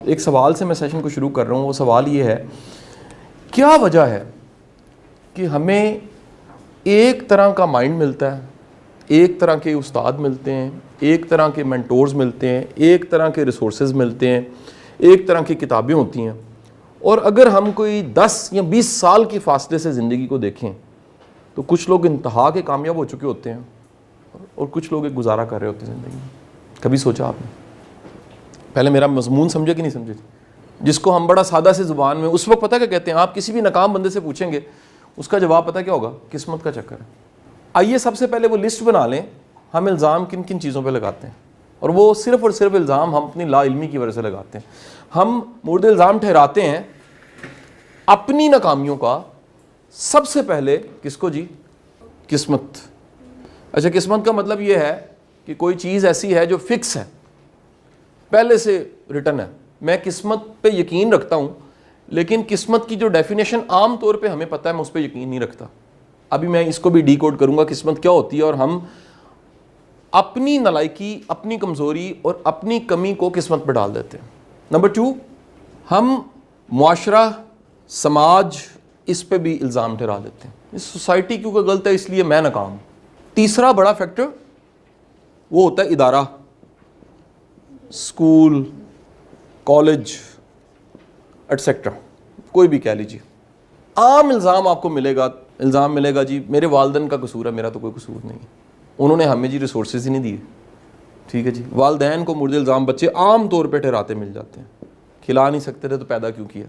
ایک سوال سے میں سیشن کو شروع کر رہا ہوں. وہ سوال یہ ہے, کیا وجہ ہے کہ ہمیں ایک طرح کا مائنڈ ملتا ہے, ایک طرح کے استاد ملتے ہیں, ایک طرح کے مینٹورز ملتے ہیں, ایک طرح کے ریسورسز ملتے ہیں, ایک طرح کی کتابیں ہوتی ہیں, اور اگر ہم کوئی 10 یا 20 سال کے فاصلے سے زندگی کو دیکھیں تو کچھ لوگ انتہا کے کامیاب ہو چکے ہوتے ہیں اور کچھ لوگ ایک گزارا کر رہے ہوتے ہیں زندگی میں. کبھی سوچا آپ نے؟ پہلے میرا مضمون سمجھے کہ نہیں سمجھے؟ جس کو ہم بڑا سادہ سے زبان میں اس وقت پتہ کیا کہتے ہیں, آپ کسی بھی ناکام بندے سے پوچھیں گے اس کا جواب پتہ کیا ہوگا؟ قسمت کا چکر ہے. آئیے سب سے پہلے وہ لسٹ بنا لیں ہم الزام کن کن چیزوں پہ لگاتے ہیں, اور وہ صرف اور صرف الزام ہم اپنی لا علمی کی وجہ سے لگاتے ہیں. ہم مورد الزام ٹھہراتے ہیں اپنی ناکامیوں کا سب سے پہلے کس کو جی؟ قسمت. اچھا, قسمت کا مطلب یہ ہے کہ کوئی چیز ایسی ہے جو فکس ہے, پہلے سے ریٹن ہے. میں قسمت پہ یقین رکھتا ہوں, لیکن قسمت کی جو ڈیفینیشن عام طور پہ ہمیں پتہ ہے, میں اس پہ یقین نہیں رکھتا. ابھی میں اس کو بھی ڈی کوڈ کروں گا قسمت کیا ہوتی ہے, اور ہم اپنی نالائکی, اپنی کمزوری اور اپنی کمی کو قسمت پہ ڈال دیتے ہیں. نمبر 2, ہم معاشرہ, سماج, اس پہ بھی الزام ٹھہرا دیتے ہیں. اس سوسائٹی کیونکہ غلط ہے اس لیے میں ناکام ہوں. تیسرا بڑا فیکٹر وہ ہوتا ہے ادارہ, اسکول, کالج ایٹسیکٹرا, کوئی بھی کہہ لیجیے. عام الزام آپ کو ملے گا, الزام ملے گا جی میرے والدین کا قصور ہے, میرا تو کوئی قصور نہیں ہے, انہوں نے ہمیں جی ریسورسز ہی نہیں دیے. ٹھیک ہے جی, والدین کو مورد الزام بچے عام طور پہ ٹھہراتے مل جاتے ہیں. کھلا نہیں سکتے تھے تو پیدا کیوں کیا,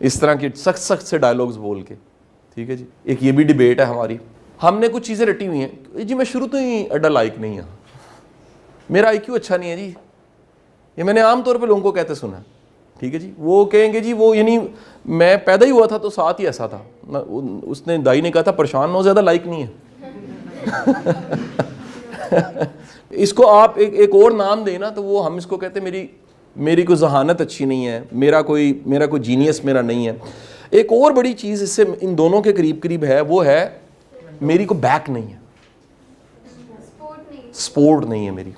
اس طرح کی سخت سخت سے ڈائلاگز بول کے. ٹھیک ہے جی, ایک یہ بھی ڈیبیٹ ہے ہماری. ہم نے کچھ چیزیں رٹی ہوئی ہیں جی, میں شروع تو ہی اڈا لائق نہیں ہوں, میرا آئی کیو اچھا نہیں ہے جی, یہ میں نے عام طور پہ لوگوں کو کہتے سنا ہے. ٹھیک ہے جی, وہ کہیں گے جی وہ یعنی میں پیدا ہی ہوا تھا تو ساتھ ہی ایسا تھا, اس نے دائی نے کہا تھا پریشان نہ ہو, زیادہ لائق نہیں ہے. اس کو آپ ایک اور نام دیں نا تو وہ ہم اس کو کہتے ہیں میری کوئی ذہانت اچھی نہیں ہے, میرا کوئی جینیس میرا نہیں ہے. ایک اور بڑی چیز اس سے ان دونوں کے قریب قریب ہے, وہ ہے میری کو بیک نہیں ہے, سپورٹ نہیں ہے میری.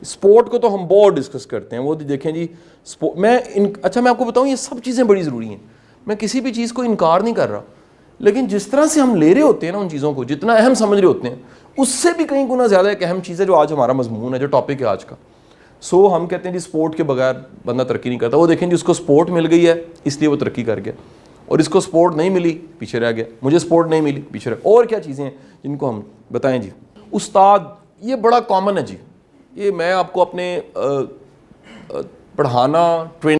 سپورٹ کو تو ہم بہت ڈسکس کرتے ہیں, وہ دیکھیں جی اچھا میں آپ کو بتاؤں یہ سب چیزیں بڑی ضروری ہیں, میں کسی بھی چیز کو انکار نہیں کر رہا, لیکن جس طرح سے ہم لے رہے ہوتے ہیں نا ان چیزوں کو, جتنا اہم سمجھ رہے ہوتے ہیں, اس سے بھی کہیں گنا زیادہ ایک اہم چیز ہے جو آج ہمارا مضمون ہے, جو ٹاپک ہے آج کا. ہم کہتے ہیں جی سپورٹ کے بغیر بندہ ترقی نہیں کرتا. وہ دیکھیں جی اس کو سپورٹ مل گئی ہے اس لیے وہ ترقی کر گیا, اور اس کو سپورٹ نہیں ملی پیچھے رہ گیا. مجھے سپورٹ نہیں ملی پیچھے رہ. اور کیا چیزیں ہیں جن کو ہم بتائیں جی؟ استاد, یہ بڑا کامن ہے جی. یہ میں آپ کو اپنے پڑھانا, ٹریننگ